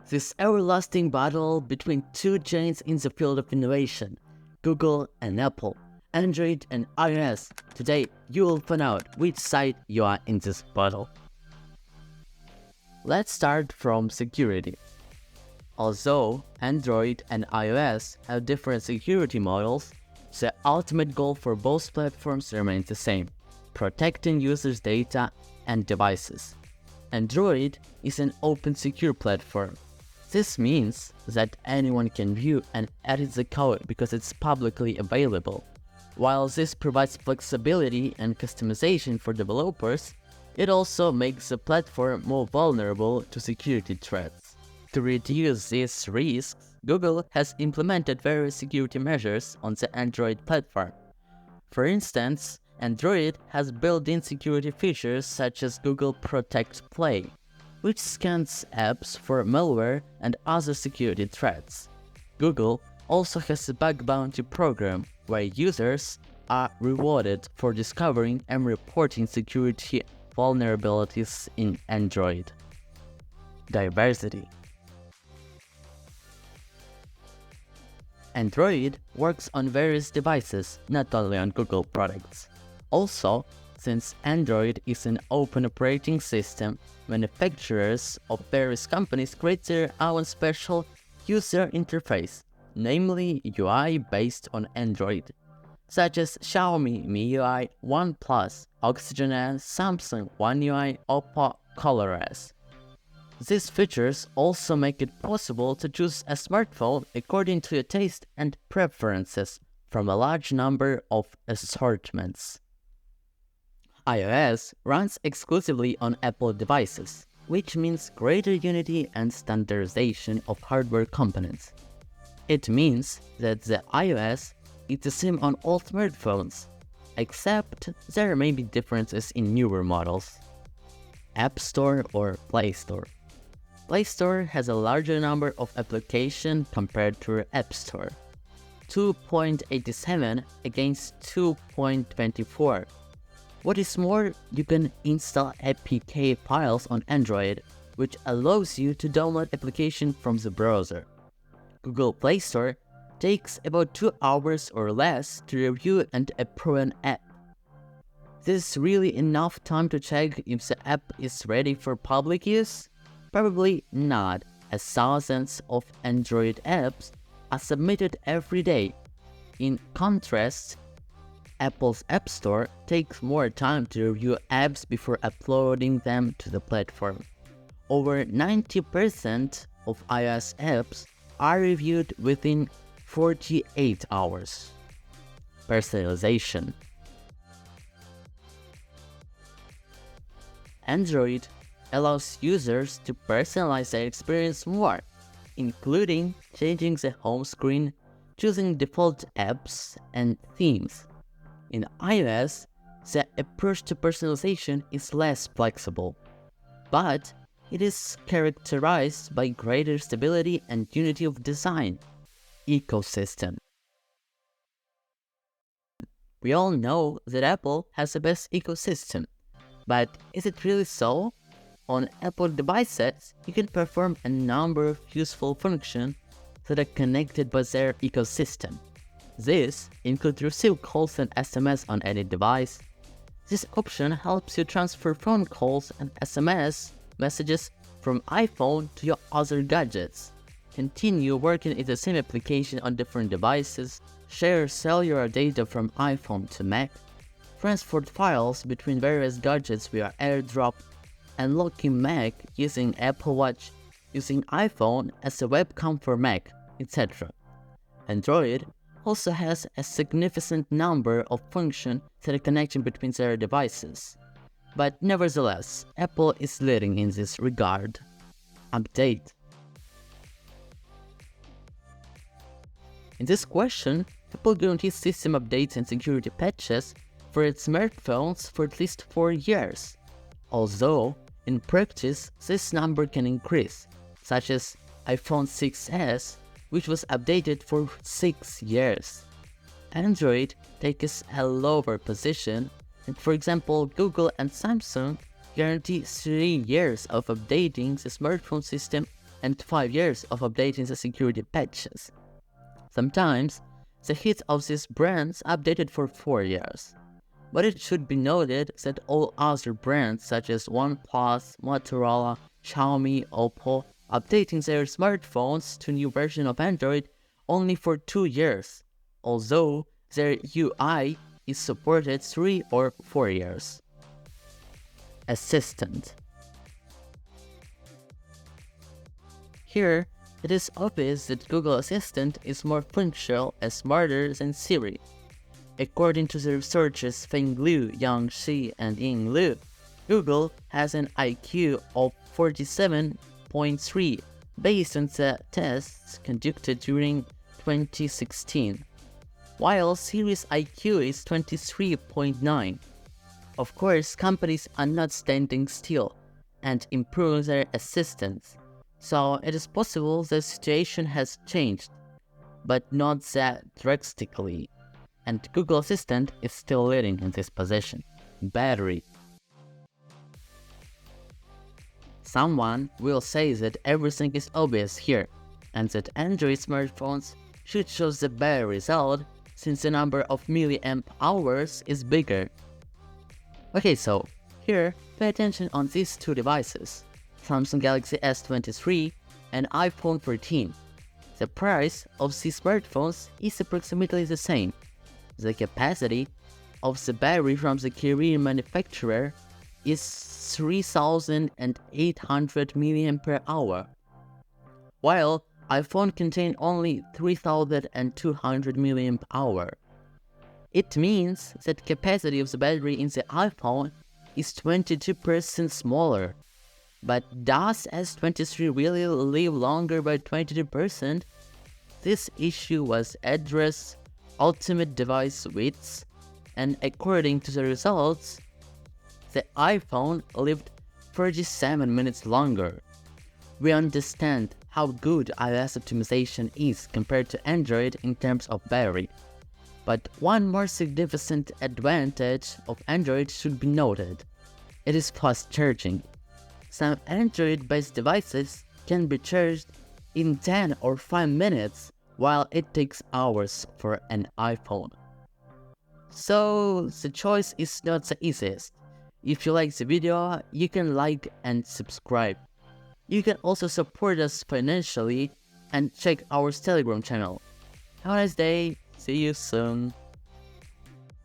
This everlasting battle between two giants in the field of innovation, Google and Apple, Android and iOS. Today, you will find out which side you are in this battle. Let's start from security. Although Android and iOS have different security models, the ultimate goal for both platforms remains the same: protecting users' data and devices. Android is an open, secure platform. This means that anyone can view and edit the code because it's publicly available. While this provides flexibility and customization for developers, it also makes the platform more vulnerable to security threats. To reduce these risks, Google has implemented various security measures on the Android platform. For instance, Android has built-in security features such as Google Protect Play, which scans apps for malware and other security threats. Google also has a bug bounty program where users are rewarded for discovering and reporting security vulnerabilities in Android. Diversity. Android works on various devices, not only on Google products. Also, since Android is an open operating system, manufacturers of various companies create their own special user interface, namely UI based on Android, such as Xiaomi MIUI, OnePlus, OxygenOS, Samsung One UI, Oppo ColorOS. These features also make it possible to choose a smartphone according to your taste and preferences from a large number of assortments. iOS runs exclusively on Apple devices, which means greater unity and standardization of hardware components. It means that the iOS is the same on all smartphones, except there may be differences in newer models. App Store or Play Store. Play Store has a larger number of applications compared to App Store, 2.87 against 2.24. What is more, you can install APK files on Android, which allows you to download applications from the browser. Google Play Store takes about 2 hours or less to review and approve an app. This is really enough time to check if the app is ready for public use? Probably not, as thousands of Android apps are submitted every day. In contrast, Apple's App Store takes more time to review apps before uploading them to the platform. Over 90% of iOS apps are reviewed within 48 hours. Personalization. Android allows users to personalize their experience more, including changing the home screen, choosing default apps and themes. In iOS, the approach to personalization is less flexible, but it is characterized by greater stability and unity of design. Ecosystem. We all know that Apple has the best ecosystem, but is it really so? On Apple devices, you can perform a number of useful functions that are connected by their ecosystem. This includes receive calls and SMS on any device. This option helps you transfer phone calls and SMS messages from iPhone to your other gadgets, continue working in the same application on different devices, share cellular data from iPhone to Mac, transport files between various gadgets via AirDrop, unlocking Mac using Apple Watch, using iPhone as a webcam for Mac, etc. Android also has a significant number of functions that are connected between their devices. But nevertheless, Apple is leading in this regard. Update. In this question, Apple guarantees system updates and security patches for its smartphones for at least 4 years. Although, in practice, this number can increase, such as iPhone 6s, which was updated for 6 years. Android takes a lower position, and for example, Google and Samsung guarantee 3 years of updating the smartphone system and 5 years of updating the security patches. Sometimes, the hits of these brands updated for 4 years. But it should be noted that all other brands such as OnePlus, Motorola, Xiaomi, Oppo updating their smartphones to new version of Android only for 2 years, although their UI is supported 3 or 4 years. Assistant. Here, it is obvious that Google Assistant is more functional and smarter than Siri. According to the researchers Feng Liu, Yang Shi, and Ying Liu, Google has an IQ of 47.3 based on the tests conducted during 2016, while Siri's IQ is 23.9. Of course, companies are not standing still and improve their assistants, so it is possible the situation has changed, but not that drastically. And Google Assistant is still leading in this position. Battery. Someone will say that everything is obvious here, and that Android smartphones should show the better result since the number of milliamp hours is bigger. Okay, so here, pay attention on these two devices, Samsung Galaxy S23 and iPhone 14. The price of these smartphones is approximately the same. The capacity of the battery from the Korean manufacturer is 3,800 mAh, while iPhone contains only 3,200 mAh. It means that capacity of the battery in the iPhone is 22% smaller. But does S23 really live longer by 22%? This issue was addressed ultimate device widths, and according to the results, the iPhone lived 37 minutes longer. We understand how good iOS optimization is compared to Android in terms of battery, but one more significant advantage of Android should be noted. It is fast charging. Some Android-based devices can be charged in 10 or 5 minutes, while it takes hours for an iPhone. So the choice is not the easiest. If you like the video, you can like and subscribe. You can also support us financially and check our Telegram channel. Have a nice day. See you soon.